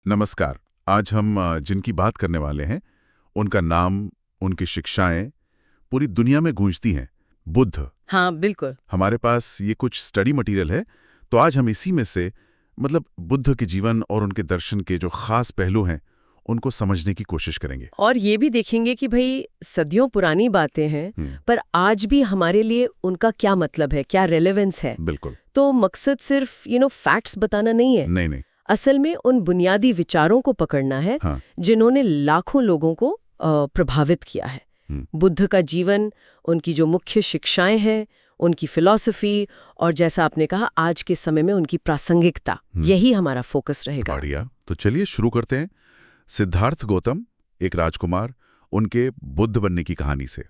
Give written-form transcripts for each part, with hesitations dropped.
नमस्कार। आज हम जिनकी बात करने वाले हैं उनका नाम, उनकी शिक्षाएं पूरी दुनिया में गूंजती हैं। बुद्ध। हाँ, बिल्कुल। हमारे पास ये कुछ स्टडी मटेरियल है, तो आज हम इसी में से बुद्ध के जीवन और उनके दर्शन के जो खास पहलू हैं उनको समझने की कोशिश करेंगे। और ये भी देखेंगे कि भाई सदियों पुरानी बातें हैं, पर आज भी हमारे लिए उनका क्या मतलब है, क्या रेलेवेंस है। बिल्कुल। तो मकसद सिर्फ फैक्ट्स बताना नहीं है। नहीं। असल में उन बुनियादी विचारों को पकड़ना है, हाँ। जिन्होंने लाखों लोगों को प्रभावित किया है। बुद्ध का जीवन, उनकी जो मुख्य शिक्षाएं हैं, उनकी फिलॉसफी और जैसा आपने कहा आज के समय में उनकी प्रासंगिकता, यही हमारा फोकस रहेगा। बढ़िया। तो चलिए शुरू करते हैं। सिद्धार्थ गौतम, एक राजकुमार, उनके बुद्ध बनने की कहानी से।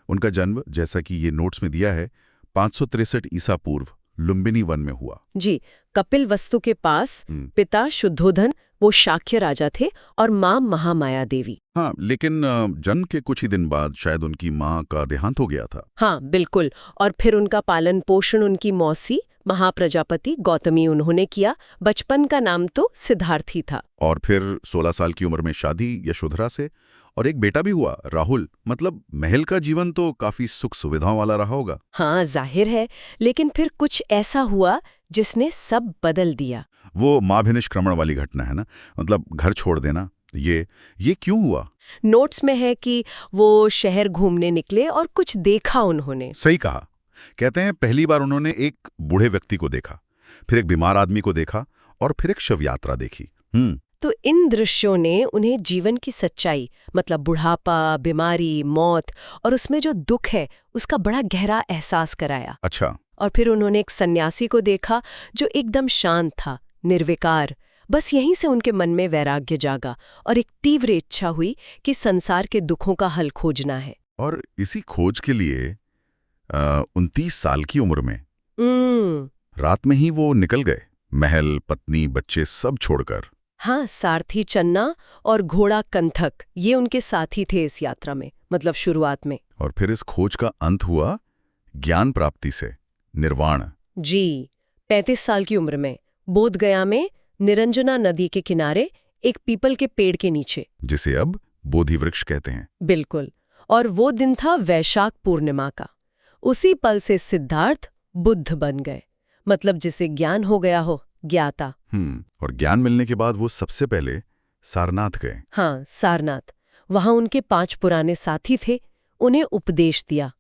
उनका जन्म, जैसा कि ये नोट्स में दिया है, 563 ईसा पूर्व लुम्बिनी वन में हुआ। जी, कपिल वस्तु के पास। पिता शुद्धोधन वो शाक्य राजा थे और माँ महामाया देवी। हाँ, लेकिन जन्म के कुछ ही दिन बाद शायद उनकी माँ का देहांत हो गया था। हाँ, बिल्कुल। और फिर उनका पालन पोषण उनकी मौसी महाप्रजापति गौतमी उन्होंने किया। बचपन का नाम तो सिद्धार्थ ही था। और फिर 16 साल की उम्र में शादी यशोधरा से, और एक बेटा भी हुआ, राहुल। महल का जीवन तो काफी सुख सुविधाओं वाला रहा होगा। हाँ, जाहिर है। लेकिन फिर कुछ ऐसा हुआ जिसने सब बदल दिया। वो माभिनिष्क्रमण वाली घटना है ना, घर छोड़ देना। ये क्यों हुआ? नोट्स में है कि वो शहर घूमने निकले और कुछ देखा उन्होंने। सही कहा। कहते हैं पहली बार उन्होंने एक बूढ़े व्यक्ति को देखा, फिर एक बीमार आदमी को देखा, और फिर एक शव यात्रा देखी। तो इन दृश्यों ने उन्हें जीवन की सच्चाई, बुढ़ापा, बीमारी, मौत और उसमें जो दुख है उसका बड़ा गहरा एहसास कराया। अच्छा। और फिर उन्होंने एक सन्यासी को देखा जो एकदम शांत था, निर्विकार। बस यहीं से उनके मन में वैराग्य जागा और एक तीव्र इच्छा हुई कि संसार के दुखों का हल खोजना है। और इसी खोज के लिए 29 साल की उम्र में रात में ही वो निकल गए, महल, पत्नी, बच्चे सब छोड़कर। हाँ, सारथी चन्ना और घोड़ा कंथक ये उनके साथी थे इस यात्रा में, शुरुआत में। और फिर इस खोज का अंत हुआ ज्ञान प्राप्ति से, निर्वाण। जी, 35 साल की उम्र में बोधगया में निरंजना नदी के किनारे एक पीपल के पेड़ के नीचे, जिसे अब बोधि वृक्ष कहते हैं। बिल्कुल। और वो दिन था वैशाख पूर्णिमा का। उसी पल से सिद्धार्थ बुद्ध बन गए, जिसे ज्ञान हो गया हो, ज्ञाता। और ज्ञान मिलने के बाद वो सबसे पहले सारनाथ गए। हाँ, सारनाथ। वहां उनके 5 पुराने साथी थे, उन्हें उपदेश दिया।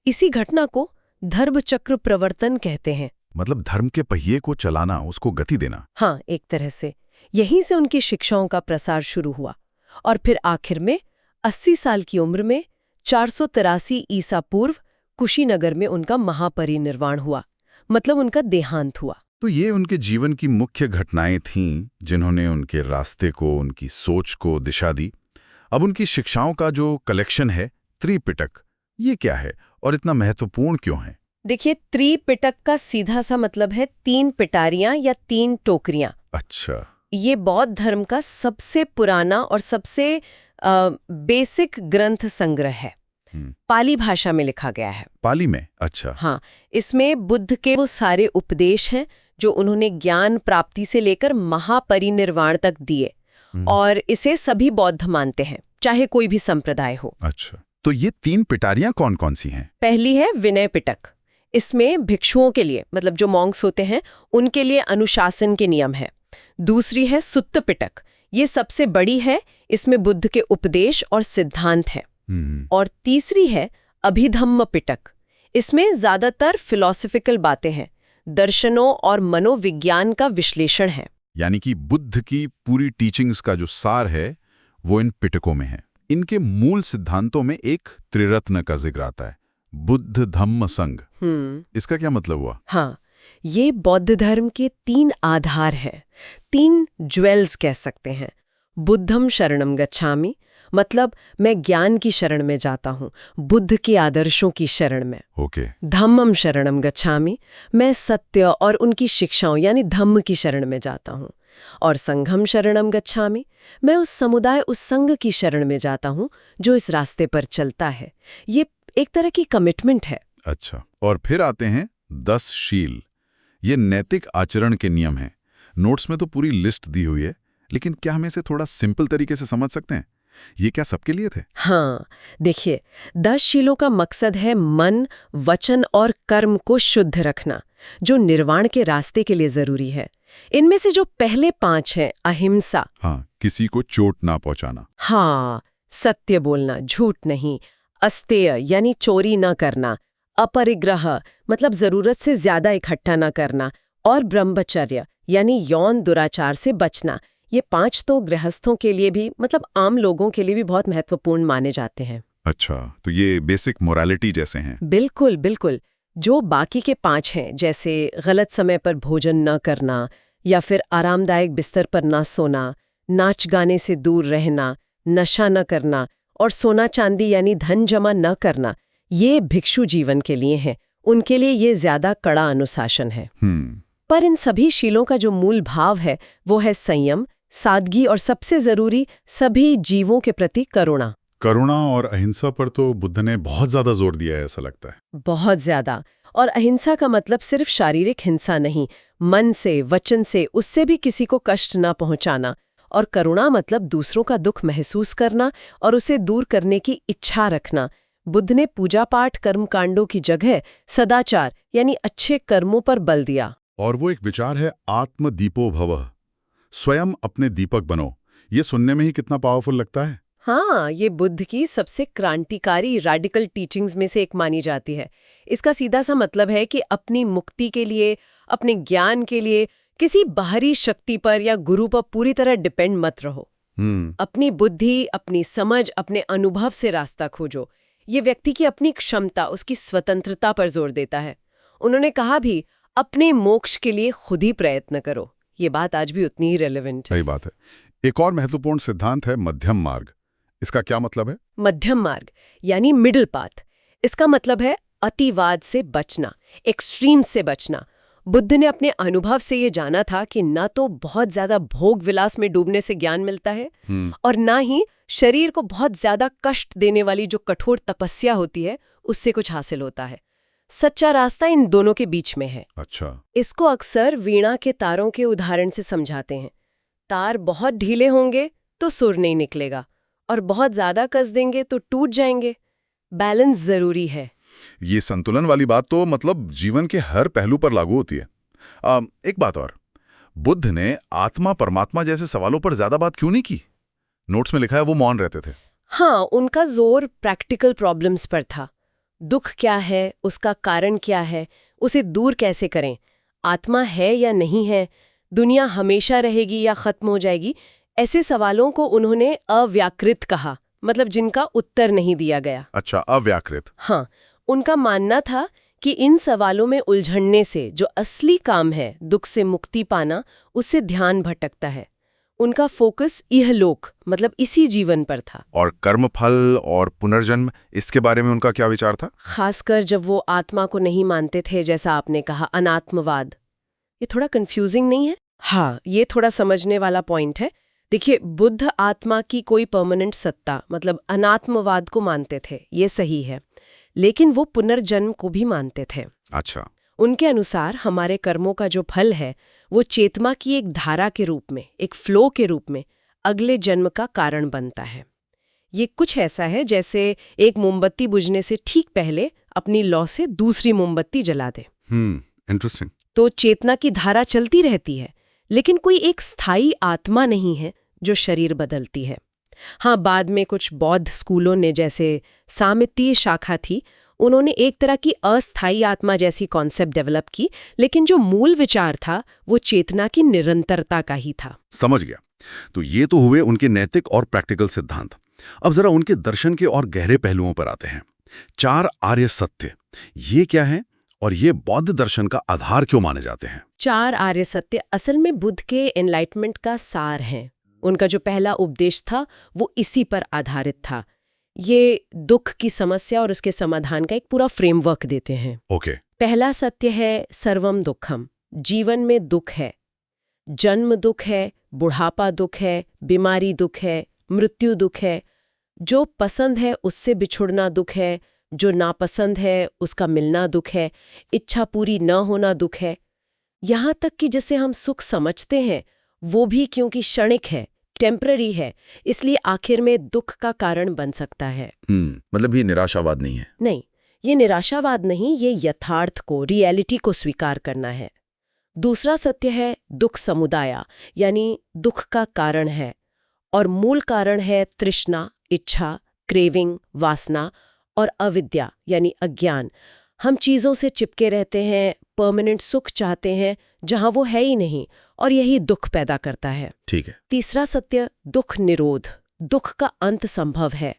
इसी घटना को धर्मचक्र प्रवर्तन कहते हैं। धर्म के पहिए को चलाना, उसको गति देना। हाँ, एक तरह से यहीं से उनकी शिक्षाओं का प्रसार शुरू हुआ। और फिर आखिर में 80 साल की उम्र में 483 ईसा पूर्व कुशीनगर में उनका महापरिनिर्वाण हुआ, उनका देहांत हुआ। तो ये उनके जीवन की मुख्य घटनाएं थीं जिन्होंने उनके रास्ते को, उनकी सोच को दिशा दी। अब उनकी शिक्षाओं का जो कलेक्शन है, त्रिपिटक, ये क्या है और इतना महत्वपूर्ण क्यों है? देखिए, त्रिपिटक का सीधा सा मतलब है 3 पिटारियां या 3 टोकरियां। अच्छा। ये बौद्ध धर्म का सबसे पुराना और सबसे बेसिक ग्रंथ संग्रह है। पाली भाषा में लिखा गया है। पाली में? अच्छा। हाँ, इसमें बुद्ध के वो सारे उपदेश हैं जो उन्होंने ज्ञान प्राप्ति से लेकर महापरिनिर्वाण तक दिए, और इसे सभी बौद्ध मानते हैं, चाहे कोई भी संप्रदाय हो। अच्छा, तो ये 3 पिटारियां कौन कौन सी हैं? पहली है विनय पिटक। इसमें भिक्षुओं के लिए, जो मॉन्क्स होते हैं, उनके लिए अनुशासन के नियम है। दूसरी है सुत्त पिटक, ये सबसे बड़ी है, इसमें बुद्ध के उपदेश और सिद्धांत है। और तीसरी है अभिधम्म पिटक, इसमें ज्यादातर फिलॉसफिकल बातें हैं, दर्शनों और मनोविज्ञान का विश्लेषण है। यानी कि बुद्ध की पूरी टीचिंग्स का जो सार है वो इन पिटकों में है। इनके मूल सिद्धांतों में एक त्रिरत्न का जिक्र आता है, बुद्ध धम्म संघ। इसका क्या मतलब हुआ? हाँ, ये बौद्ध धर्म के 3 आधार हैं, 3 ज्वेल्स कह सकते हैं। बुद्धम शरणम गच्छामि, मैं ज्ञान की शरण में जाता हूँ, बुद्ध के आदर्शों की शरण में। ओके। धम्मम शरणम गच्छामि, मैं सत्य और उनकी शिक्षाओं यानी धम्म की शरण में जाता हूँ। और संघम शरणम गच्छामि, मैं उस समुदाय, उस संघ की शरण में जाता हूँ जो इस रास्ते पर चलता है। ये एक तरह की कमिटमेंट है। अच्छा, और फिर आते हैं 10 शील। ये नैतिक आचरण के नियम हैं। नोट्स में तो पूरी लिस्ट दी हुई है, लेकिन क्या हम इसे थोड़ा सिंपल तरीके से समझ सकते हैं? ये क्या सबके लिए थे? हाँ, देखिए, 10 शीलों का मकसद है मन, वचन और कर्म को शुद्ध रखना, जो निर्वाण के रास्ते के लिए जरूरी है। इनमें से जो पहले 5 हैं, अहिंसा, हाँ, किसी को चोट ना पहुंचाना। हाँ, सत्य बोलना, झूठ नहीं, अस्तेय यानी चोरी न करना, अपरिग्रह मतलब जरूरत से ज्यादा इकट्ठा न करना, और ब्रह्मचर्य यानी यौन दुराचार से बचना। ये 5 तो गृहस्थों के लिए भी मतलब आम लोगों के लिए भी बहुत महत्वपूर्ण माने जाते हैं। अच्छा, तो ये बेसिक मोरालिटी जैसे हैं। बिल्कुल बिल्कुल। जो बाकी के 5 हैं, जैसे गलत समय पर भोजन न करना, या फिर आरामदायक बिस्तर पर न सोना, नाच गाने से दूर रहना, नशा न करना और सोना चांदी यानी धन जमा न करना, ये भिक्षु जीवन के लिए हैं। उनके लिए ये ज्यादा कड़ा अनुशासन है। पर इन सभी शीलों का जो मूल भाव है वो है संयम, सादगी और सबसे जरूरी सभी जीवों के प्रति करुणा। करुणा और अहिंसा पर तो बुद्ध ने बहुत ज्यादा जोर दिया है, ऐसा लगता है। बहुत ज्यादा। और अहिंसा का मतलब सिर्फ शारीरिक हिंसा नहीं, मन से, वचन से, उससे भी किसी को कष्ट न पहुंचाना। और करुणा मतलब दूसरों का दुख महसूस करना और उसे दूर करने की इच्छा रखना। बुद्ध ने पूजा पाठ कर्मकांडों की जगह सदाचार यानी अच्छे कर्मों पर बल दिया। और वो एक विचार है, आत्म दीपो भवः, स्वयं अपने दीपक बनो। ये सुनने में ही कितना पावरफुल लगता है। हाँ, ये बुद्ध की सबसे क्रांतिकारी रेडिकल टीचिंग्स में से एक मानी जाती है। इसका सीधा सा मतलब है कि अपनी मुक्ति के लिए, अपने ज्ञान के लिए किसी बाहरी शक्ति पर या गुरु पर पूरी तरह डिपेंड मत रहो। अपनी बुद्धि, अपनी समझ, अपने अनुभव से रास्ता खोजो। ये व्यक्ति की अपनी क्षमता, उसकी स्वतंत्रता पर जोर देता है। उन्होंने कहा भी, अपने मोक्ष के लिए खुद ही प्रयत्न करो। ये बात आज भी उतनी ही रेलेवेंट है। सही बात है। एक और महत्वपूर्ण सिद्धांत है मध्यम मार्ग। इसका क्या मतलब है? मध्यम मार्ग यानी मिडिल पाथ। इसका मतलब है अतिवाद से बचना, एक्सट्रीम से बचना। बुद्ध ने अपने अनुभव से ये जाना था कि न तो बहुत ज्यादा भोग विलास में डूबने से ज्ञान मिलता है और ना ही शरीर को बहुत ज्यादा कष्ट देने वाली जो कठोर तपस्या होती है उससे कुछ हासिल होता है। सच्चा रास्ता इन दोनों के बीच में है। अच्छा। इसको अक्सर वीणा के तारों के उदाहरण से समझाते हैं। तार बहुत ढीले होंगे तो सुर नहीं निकलेगा, और बहुत ज्यादा कस देंगे तो टूट जाएंगे। बैलेंस जरूरी है। ये संतुलन वाली बात तो मतलब जीवन के हर पहलू पर लागू होती है। एक बात और, बुद्ध ने आत्मा परमात्मा जैसे सवालों पर ज्यादा बात क्यों नहीं की? नोट्स में लिखा है वो मौन रहते थे। हाँ, उनका जोर प्रैक्टिकल प्रॉब्लम्स पर था। दुख क्या है, उसका कारण क्या है, उसे दूर कैसे करें, आत्मा है या नहीं है, दुनिया हमेशा रहेगी या खत्म हो जाएगी, ऐसे सवालों को उन्होंने अव्याकृत कहा, मतलब जिनका उत्तर नहीं दिया गया। अच्छा, अव्याकृत। हाँ, उनका मानना था कि इन सवालों में उलझने से जो असली काम है, दुख से मुक्ति पाना, उससे ध्यान भटकता है। उनका फोकस इहलोक मतलब इसी जीवन पर था। और कर्मफल और पुनर्जन्म, इसके बारे में उनका क्या विचार था? खासकर जब वो आत्मा को नहीं मानते थे, जैसा आपने कहा, अनात्मवाद। ये थोड़ा कंफ्यूजिंग नहीं है? हाँ, ये थोड़ा समझने वाला पॉइंट है। देखिए, बुद्ध आत्मा की कोई परमानेंट सत्ता मतलब अनात्मवाद को मानते थे, ये सही है, लेकिन वो पुनर्जन्म को भी मानते थे। अच्छा। उनके अनुसार हमारे कर्मों का जो फल है वो चेतना की एक धारा के रूप में, एक फ्लो के रूप में अगले जन्म का कारण बनता है। ये कुछ ऐसा है जैसे एक मोमबत्ती बुझने से ठीक पहले अपनी लौ से दूसरी मोमबत्ती जला दे। इंटरेस्टिंग। तो चेतना की धारा चलती रहती है, लेकिन कोई एक स्थायी आत्मा नहीं है जो शरीर बदलती है। हाँ, बाद में कुछ बौद्ध स्कूलों ने, जैसे सामितीय शाखा थी, उन्होंने एक तरह की अस्थायी आत्मा जैसी कॉन्सेप्ट डेवलप की, लेकिन जो मूल विचार था वो चेतना की निरंतरता का ही था। समझ गया। तो ये तो हुए उनके नैतिक और प्रैक्टिकल सिद्धांत। अब जरा उनके दर्शन के और गहरे पहलुओं पर आते हैं। 4 आर्य सत्य, ये क्या है और ये बौद्ध दर्शन का आधार क्यों माने जाते हैं? 4 आर्य सत्य असल में बुद्ध के एनलाइटमेंट का सार है। उनका जो पहला उपदेश था वो इसी पर आधारित था। ये दुख की समस्या और उसके समाधान का एक पूरा फ्रेमवर्क देते हैं। ओके। पहला सत्य है सर्वम दुखम। जीवन में दुख है, जन्म दुख है, बुढ़ापा दुख है, बीमारी दुख है, मृत्यु दुख है। जो पसंद है उससे बिछुड़ना दुख है, जो नापसंद है उसका मिलना दुख है, इच्छा पूरी न होना दुख है। यहाँ तक कि जिसे हम सुख समझते हैं वो भी क्योंकि क्षणिक है, टेम्पररी है, इसलिए आखिर में दुख का कारण बन सकता है। मतलब ये निराशावाद नहीं है। नहीं, ये निराशावाद नहीं, ये यथार्थ को, रियलिटी को स्वीकार करना है। दूसरा सत्य है दुख समुदाय, यानी दुख का कारण है, और मूल कारण है तृष्णा, इच्छा, क्रेविंग, वासना और अविद्या यानी अज्ञान। हम चीज़ों से चिपके रहते हैं, परमानेंट सुख चाहते हैं जहां वो है ही नहीं, और यही दुख पैदा करता है। ठीक है। तीसरा सत्य दुख निरोध, दुख का अंत संभव है।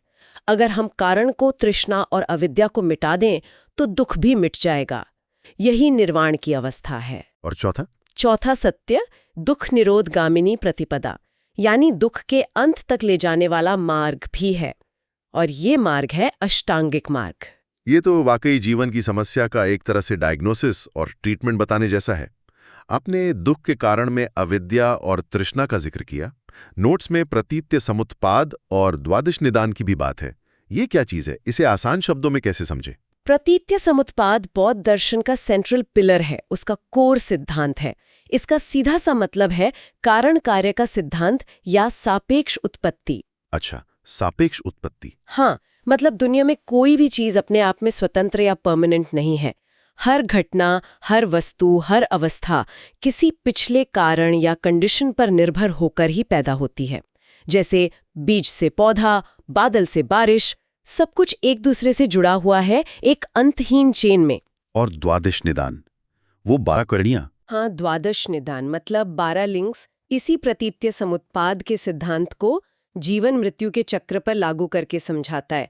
अगर हम कारण को, तृष्णा और अविद्या को मिटा दें तो दुख भी मिट जाएगा। यही निर्वाण की अवस्था है। और चौथा सत्य दुख निरोध गामिनी प्रतिपदा, यानी दुख के अंत तक ले जाने वाला मार्ग भी है, और ये मार्ग है अष्टांगिक मार्ग। ये तो वाकई जीवन की समस्या का एक तरह से डायग्नोसिस और ट्रीटमेंट बताने जैसा है। आपने दुख के कारण में अविद्या और तृष्णा का जिक्र किया। नोट्स में प्रतीत्य समुत्पाद और द्वादश निदान की भी बात है। ये क्या चीज है? इसे आसान शब्दों में कैसे समझे? प्रतीत्य समुत्पाद बौद्ध दर्शन का सेंट्रल पिलर है, उसका कोर सिद्धांत है। इसका सीधा सा मतलब है कारण कार्य का सिद्धांत या सापेक्ष उत्पत्ति। अच्छा, सापेक्ष उत्पत्ति। हाँ, मतलब दुनिया में कोई भी चीज अपने आप में स्वतंत्र या परमानेंट नहीं है। हर घटना, हर वस्तु, हर अवस्था किसी पिछले कारण या कंडीशन पर निर्भर होकर ही पैदा होती है। जैसे बीज से पौधा, बादल से बारिश, सब कुछ एक दूसरे से जुड़ा हुआ है एक अंतहीन चेन में। और द्वादश निदान, वो 12 कड़ियां। हाँ, द्वादश निदान मतलब 12 लिंक्स इसी प्रतीत्य समुत्पाद के सिद्धांत को जीवन मृत्यु के चक्र पर लागू करके समझाता है।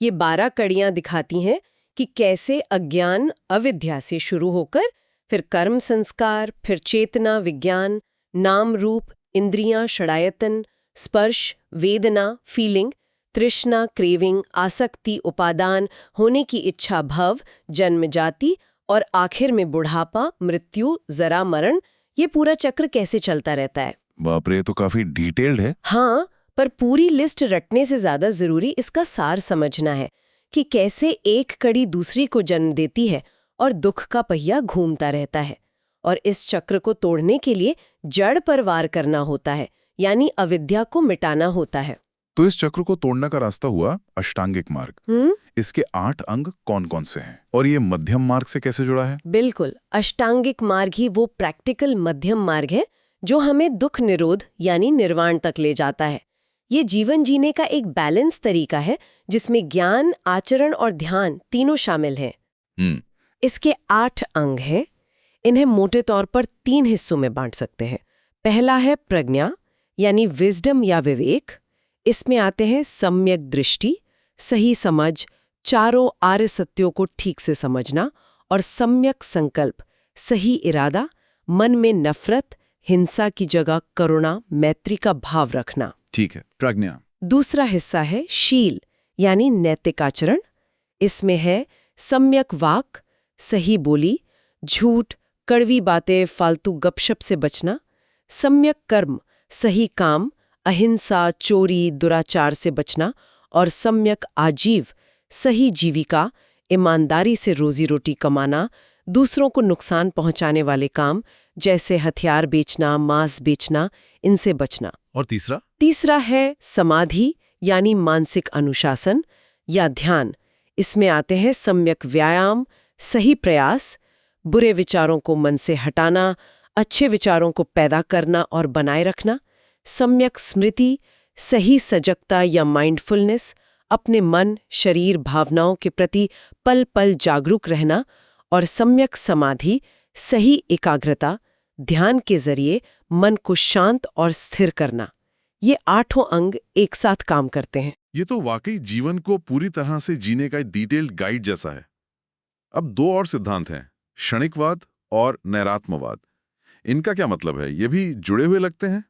ये 12 कड़ियां दिखाती हैं कि कैसे अज्ञान, अविद्या से शुरू होकर फिर कर्म संस्कार, फिर चेतना, विज्ञान, नाम रूप, इंद्रियां, षडायतन, स्पर्श, वेदना, फीलिंग, तृष्णा, क्रेविंग, आसक्ति, उपादान, होने की इच्छा, भव, जन्म, जाति और आखिर में बुढ़ापा, मृत्यु, जरा, मरण, ये पूरा चक्र कैसे चलता रहता है। बाप रे, तो काफी डिटेल्ड है। हाँ, पर पूरी लिस्ट रटने से ज्यादा जरूरी इसका सार समझना है कि कैसे एक कड़ी दूसरी को जन्म देती है और दुख का पहिया घूमता रहता है। और इस चक्र को तोड़ने के लिए जड़ पर वार करना होता है, यानी अविद्या को मिटाना होता है। तो इस चक्र को तोड़ने का रास्ता हुआ अष्टांगिक मार्ग। इसके 8 अंग कौन कौन से हैं और ये मध्यम मार्ग से कैसे जुड़ा है? बिल्कुल, अष्टांगिक मार्ग ही वो प्रैक्टिकल मध्यम मार्ग है जो हमें दुख निरोध यानी निर्वाण तक ले जाता है। ये जीवन जीने का एक बैलेंस तरीका है जिसमें ज्ञान, आचरण और ध्यान तीनों शामिल हैं। इसके 8 अंग हैं। इन्हें मोटे तौर पर 3 हिस्सों में बांट सकते हैं। पहला है प्रज्ञा यानी विजडम या विवेक। इसमें आते हैं सम्यक दृष्टि, सही समझ, चारों आर्य सत्यों को ठीक से समझना, और सम्यक संकल्प, सही इरादा, मन में नफरत, हिंसा की जगह करुणा, मैत्री का भाव रखना। ठीक है, प्रज्ञा। दूसरा हिस्सा है शील यानी नैतिक आचरण। इसमें है सम्यक वाक, सही बोली, झूठ, कड़वी बातें, फालतू गपशप से बचना। सम्यक कर्म, सही काम, अहिंसा, चोरी, दुराचार से बचना। और सम्यक आजीव, सही जीविका, ईमानदारी से रोजी रोटी कमाना, दूसरों को नुकसान पहुंचाने वाले काम जैसे हथियार बेचना, मांस बेचना, इनसे बचना। और तीसरा है समाधि यानी मानसिक अनुशासन या ध्यान। इसमें आते हैं सम्यक व्यायाम, सही प्रयास, बुरे विचारों को मन से हटाना, अच्छे विचारों को पैदा करना और बनाए रखना। सम्यक स्मृति, सही सजगता या माइंडफुलनेस, अपने मन, शरीर, भावनाओं के प्रति पल पल जागरूक रहना। और सम्यक समाधि, सही एकाग्रता, ध्यान के जरिए मन को शांत और स्थिर करना। ये 8 अंग एक साथ काम करते हैं। ये तो वाकई जीवन को पूरी तरह से जीने का एक डिटेल्ड गाइड जैसा है। अब 2 और सिद्धांत हैं, क्षणिकवाद और नैरात्मवाद। इनका क्या मतलब है? ये भी जुड़े हुए लगते हैं।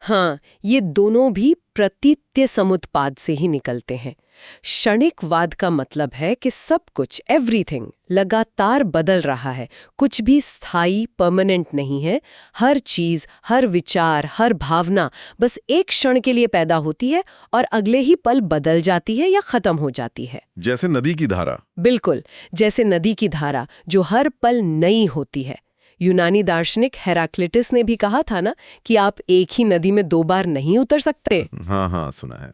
हाँ, ये दोनों भी प्रतीत्य समुत्पाद से ही निकलते हैं। क्षणिकवाद का मतलब है कि सब कुछ, एवरीथिंग, लगातार बदल रहा है, कुछ भी स्थायी, परमानेंट नहीं है। हर चीज, हर विचार, हर भावना बस एक क्षण के लिए पैदा होती है और अगले ही पल बदल जाती है या खत्म हो जाती है। जैसे नदी की धारा। बिल्कुल, जैसे नदी की धारा जो हर पल नई होती है। यूनानी दार्शनिक हेराक्लिटस ने भी कहा था ना कि आप एक ही नदी में 2 बार नहीं उतर सकते। हाँ, सुना है।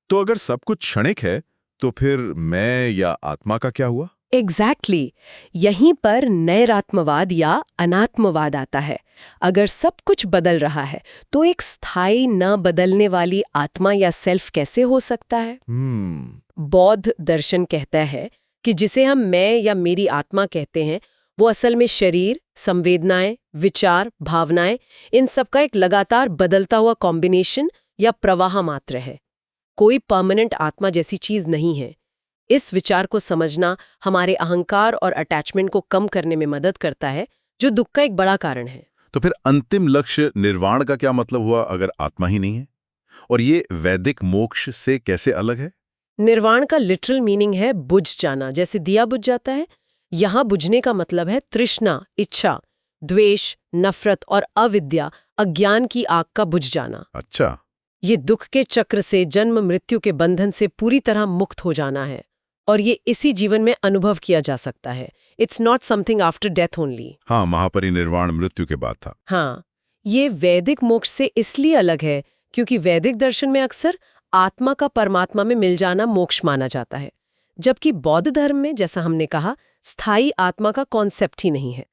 तो अगर सब कुछ क्षणिक है तो फिर मैं या आत्मा का क्या हुआ? एग्जैक्टली यहीं पर नैरात्मवाद या अनात्मवाद आता है। अगर सब कुछ बदल रहा है तो एक स्थायी न बदलने वाली आत्मा या सेल्फ कैसे हो सकता है? बौद्ध दर्शन कहता है कि जिसे हम मैं या मेरी आत्मा कहते हैं वो असल में शरीर, संवेदनाएं, विचार, भावनाएं, इन सब का एक लगातार बदलता हुआ कॉम्बिनेशन या प्रवाह मात्र है। कोई परमानेंट आत्मा जैसी चीज नहीं है। इस विचार को समझना हमारे अहंकार और अटैचमेंट को कम करने में मदद करता है, जो दुख का एक बड़ा कारण है। तो फिर अंतिम लक्ष्य निर्वाण का क्या मतलब हुआ अगर आत्मा ही नहीं है? और ये वैदिक मोक्ष से कैसे अलग है? निर्वाण का लिटरल मीनिंग है बुझ जाना, जैसे दिया बुझ जाता है। यहाँ बुझने का मतलब है तृष्णा, इच्छा, द्वेष, नफरत और अविद्या, अज्ञान की आग का बुझ जाना। अच्छा, ये दुख के चक्र से, जन्म मृत्यु के बंधन से पूरी तरह मुक्त हो जाना है, और ये इसी जीवन में अनुभव किया जा सकता है। It's not something after death only. हाँ, महापरिनिर्वाण मृत्यु के बाद था। हाँ, ये वैदिक मोक्ष से इसलिए अलग है क्योंकि वैदिक दर्शन में अक्सर आत्मा का परमात्मा में मिल जाना मोक्ष माना जाता है, जबकि बौद्ध धर्म में, जैसा हमने कहा, स्थायी आत्मा का कॉन्सेप्ट ही नहीं है।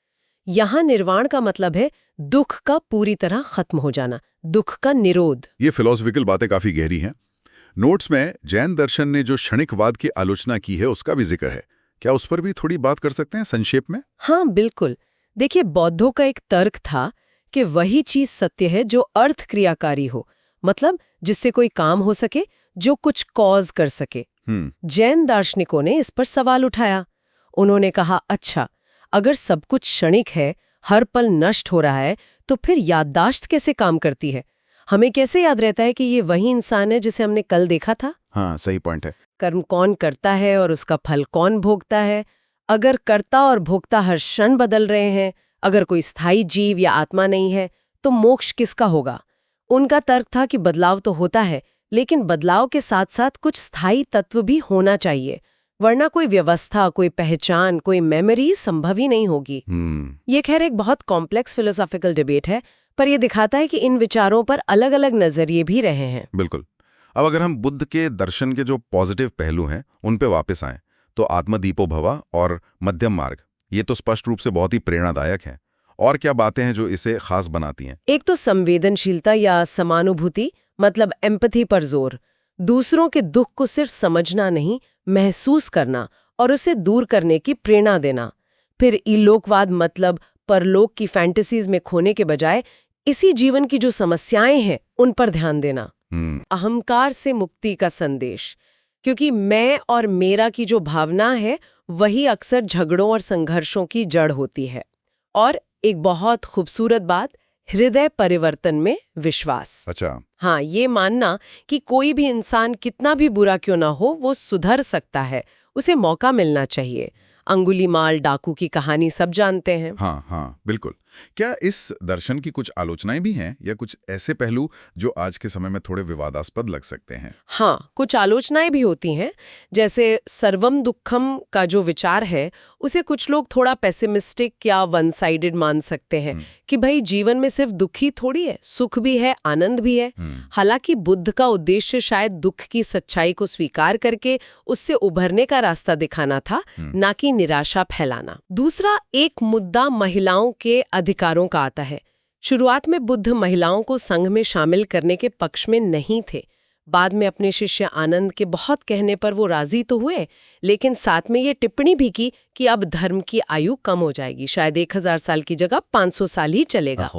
यहाँ निर्वाण का मतलब है दुख का पूरी तरह खत्म हो जाना, दुख का निरोध। ये फिलॉसफिकल बातें काफी गहरी हैं। नोट्स में जैन दर्शन ने जो क्षणिकवाद की आलोचना की है उसका भी जिक्र है। क्या उस पर भी थोड़ी बात कर सकते हैं संक्षेप में? हाँ, बिल्कुल। देखिए, बौद्धों का एक तर्क था कि वही चीज सत्य है जो अर्थ क्रियाकारी हो, मतलब जिससे कोई काम हो सके, जो कुछ कॉज कर सके। जैन दार्शनिकों ने इस पर सवाल उठाया। उन्होंने कहा, अच्छा, अगर सब कुछ क्षणिक है, हर पल नष्ट हो रहा है, तो फिर याददाश्त कैसे काम करती है? हमें कैसे याद रहता है कि ये वही इंसान है जिसे हमने कल देखा था? हाँ, सही पॉइंट है। कर्म कौन करता है और उसका फल कौन भोगता है? अगर कर्ता और भोक्ता हर क्षण बदल रहे हैं, अगर कोई स्थायी जीव या आत्मा नहीं है, तो मोक्ष किसका होगा? उनका तर्क था कि बदलाव तो होता है, लेकिन बदलाव के साथ साथ कुछ स्थायी तत्व भी होना चाहिए, वरना कोई व्यवस्था, कोई पहचान, कोई मेमोरी संभव ही नहीं होगी। ये खैर एक बहुत कॉम्प्लेक्स फिलोसॉफिकल डिबेट है, पर यह दिखाता है कि इन विचारों पर अलग अलग नजरिए भी रहे हैं। बिल्कुल। अब अगर हम बुद्ध के दर्शन के जो पॉजिटिव पहलू हैं उन पे वापस आएं, तो आत्मदीपो भव और मध्यम मार्ग, ये तो स्पष्ट रूप से बहुत ही प्रेरणादायक है। और क्या बातें हैं जो इसे खास बनाती हैं? एक तो संवेदनशीलता या समानुभूति, मतलब एम्पैथी पर जोर। दूसरों के दुख को सिर्फ समझना नहीं, महसूस करना और उसे दूर करने की प्रेरणा देना। फिर इलोकवाद, मतलब परलोक की फैंटेसीज में खोने के बजाय इसी जीवन की जो समस्याएं हैं उन पर ध्यान देना। अहंकार से मुक्ति का संदेश, क्योंकि मैं और मेरा की जो भावना है वही अक्सर झगड़ों और संघर्षों की जड़ होती है। और एक बहुत खूबसूरत बात, हृदय परिवर्तन में विश्वास। अच्छा। हाँ, ये मानना कि कोई भी इंसान कितना भी बुरा क्यों ना हो, वो सुधर सकता है, उसे मौका मिलना चाहिए। अंगुलीमाल डाकू की कहानी सब जानते हैं। हाँ, बिल्कुल। क्या इस दर्शन की कुछ आलोचनाएं भी हैं या कुछ ऐसे पहलू जो आज के समय में थोड़े विवादास्पद लग सकते हैं? हाँ, कुछ आलोचनाएं भी होती हैं। जैसे सर्वम दुखम का जो विचार है, उसे कुछ लोग थोड़ा पेसिमिस्टिक या वन साइडेड मान सकते हैं कि भाई जीवन में सिर्फ दुख ही थोड़ी है, सुख भी है, आनंद भी है। हालांकि बुद्ध का उद्देश्य शायद दुख की सच्चाई को स्वीकार करके उससे उभरने का रास्ता दिखाना था, ना कि निराशा फैलाना। दूसरा एक मुद्दा महिलाओं के अधिकारों का आता है। शुरुआत में बुद्ध महिलाओं को संघ में शामिल करने के पक्ष में नहीं थे। बाद में अपने शिष्य आनंद के बहुत कहने पर वो राजी तो हुए, लेकिन साथ में ये टिप्पणी भी की कि अब धर्म की आयु कम हो जाएगी, शायद 1000 साल की जगह 500 साल ही चलेगा।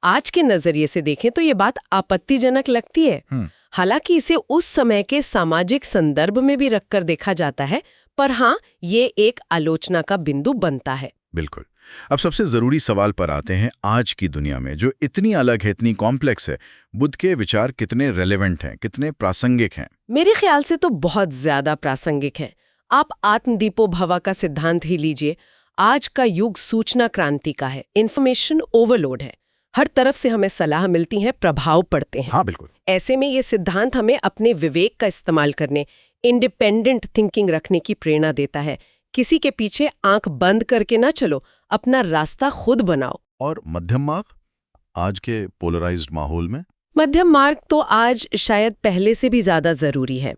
आज के नजरिए से देखें तो ये बात आपत्तिजनक लगती है। हालांकि इसे उस समय के सामाजिक संदर्भ में भी रखकर देखा जाता है, पर हाँ, ये एक आलोचना का बिंदु बनता है। बिल्कुल। अब सबसे जरूरी सवाल पर आते हैं। आज की दुनिया में जो इतनी अलग है, इतनी कॉम्प्लेक्स है, बुद्ध के विचार कितने रेलेवेंट हैं, कितने प्रासंगिक हैं? मेरे ख्याल से तो बहुत ज्यादा प्रासंगिक हैं। आप आत्मदीपो भव का सिद्धांत ही लीजिए। आज का युग सूचना क्रांति का है, इंफॉर्मेशन ओवरलोड है, हर तरफ से हमें सलाह मिलती है, प्रभाव पड़ते हैं। हाँ, बिल्कुल। ऐसे में ये सिद्धांत हमें अपने विवेक का इस्तेमाल करने, इंडिपेंडेंट थिंकिंग रखने की प्रेरणा देता है। किसी के पीछे आंख बंद करके ना चलो, अपना रास्ता खुद बनाओ। और मध्यम मार्ग आज के पोलराइज्ड माहौल में? मध्यम मार्ग तो आज शायद पहले से भी ज्यादा जरूरी है।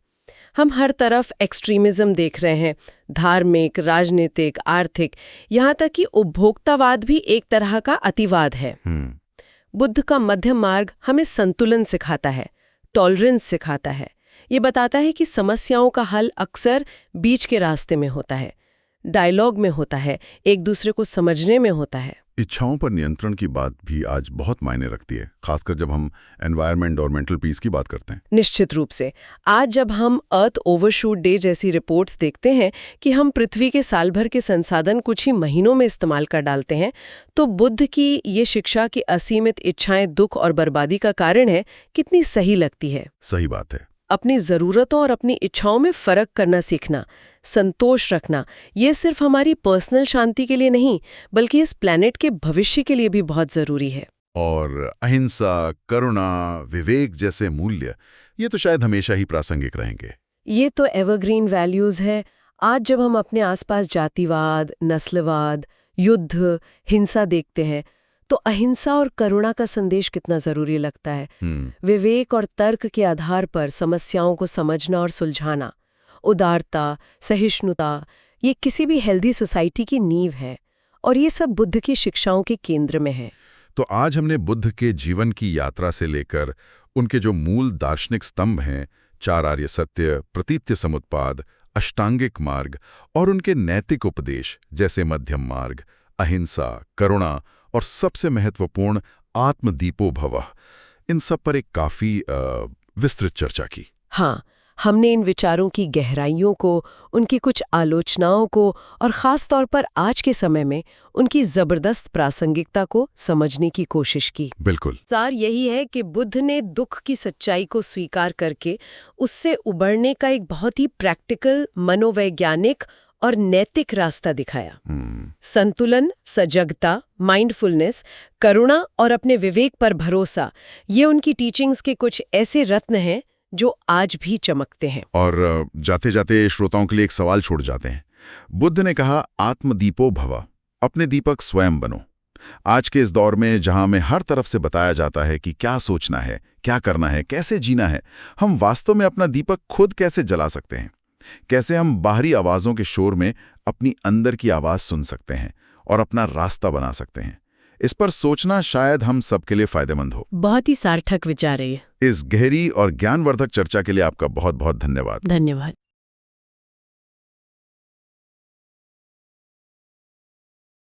हम हर तरफ एक्सट्रीमिज्म देख रहे हैं, धार्मिक, राजनीतिक, आर्थिक, यहाँ तक कि उपभोक्तावाद भी एक तरह का अतिवाद है। बुद्ध का मध्यम मार्ग हमें संतुलन सिखाता है, टॉलरेंस सिखाता है। ये बताता है कि समस्याओं का हल अक्सर बीच के रास्ते में होता है, डायलॉग में होता है, एक दूसरे को समझने में होता है। इच्छाओं पर नियंत्रण की बात भी आज बहुत मायने रखती है, खासकर जब हम एनवायरनमेंट और मेंटल पीस की बात करते हैं। निश्चित रूप से आज जब हम अर्थ ओवरशूट डे जैसी रिपोर्ट्स देखते हैं कि हम पृथ्वी के साल भर के संसाधन कुछ ही महीनों में इस्तेमाल कर डालते हैं, तो बुद्ध की ये शिक्षा की असीमित इच्छाएं दुख और बर्बादी का कारण है, कितनी सही लगती है। सही बात है। अपनी ज़रूरतों और अपनी इच्छाओं में फ़र्क करना सीखना, संतोष रखना, ये सिर्फ हमारी पर्सनल शांति के लिए नहीं, बल्कि इस प्लैनेट के भविष्य के लिए भी बहुत ज़रूरी है। और अहिंसा, करुणा, विवेक जैसे मूल्य, ये तो शायद हमेशा ही प्रासंगिक रहेंगे। ये तो एवरग्रीन वैल्यूज़ है। आज जब हम अपने आसपास जातिवाद, नस्लवाद, युद्ध, हिंसा देखते हैं, तो अहिंसा और करुणा का संदेश कितना जरूरी लगता है। विवेक और तर्क के आधार पर समस्याओं को समझना और सुलझाना, उदारता, सहिष्णुता, ये किसी भी हेल्दी सोसाइटी की नींव है, और ये सब बुद्ध की शिक्षाओं के केंद्र में है। तो आज हमने बुद्ध के जीवन की यात्रा से लेकर उनके जो मूल दार्शनिक स्तंभ हैं, 4 आर्य सत्य, प्रतीत्य समुत्पाद, अष्टांगिक मार्ग, और उनके नैतिक उपदेश जैसे मध्यम मार्ग, अहिंसा, करुणा और सबसे महत्वपूर्ण आत्मदीपो भवः, इन सब पर एक काफी विस्तृत चर्चा की। हाँ, हमने इन विचारों की गहराइयों को, उनकी कुछ आलोचनाओं को और ख़ास तौर पर आज के समय में उनकी ज़बरदस्त प्रासंगिकता को समझने की कोशिश की। बिल्कुल। सार यही है कि बुद्ध ने दुख की सच्चाई को स्वीकार करके उससे उबरने का एक बहुत ही प्रैक्टिकल, मनोवैज्ञानिक और नैतिक रास्ता दिखाया। संतुलन, सजगता, माइंडफुलनेस, करुणा और अपने विवेक पर भरोसा, ये उनकी टीचिंग्स के कुछ ऐसे रत्न हैं जो आज भी चमकते हैं। और जाते जाते श्रोताओं के लिए एक सवाल छोड़ जाते हैं। बुद्ध ने कहा, आत्मदीपो भव, अपने दीपक स्वयं बनो। आज के इस दौर में जहां हमें हर तरफ से बताया जाता है कि क्या सोचना है, क्या करना है, कैसे जीना है, हम वास्तव में अपना दीपक खुद कैसे जला सकते हैं? कैसे हम बाहरी आवाज़ों के शोर में अपनी अंदर की आवाज़ सुन सकते हैं और अपना रास्ता बना सकते हैं? इस पर सोचना शायद हम सबके लिए फायदेमंद हो। बहुत ही सार्थक विचार है। इस गहरी और ज्ञानवर्धक चर्चा के लिए आपका बहुत बहुत धन्यवाद। धन्यवाद।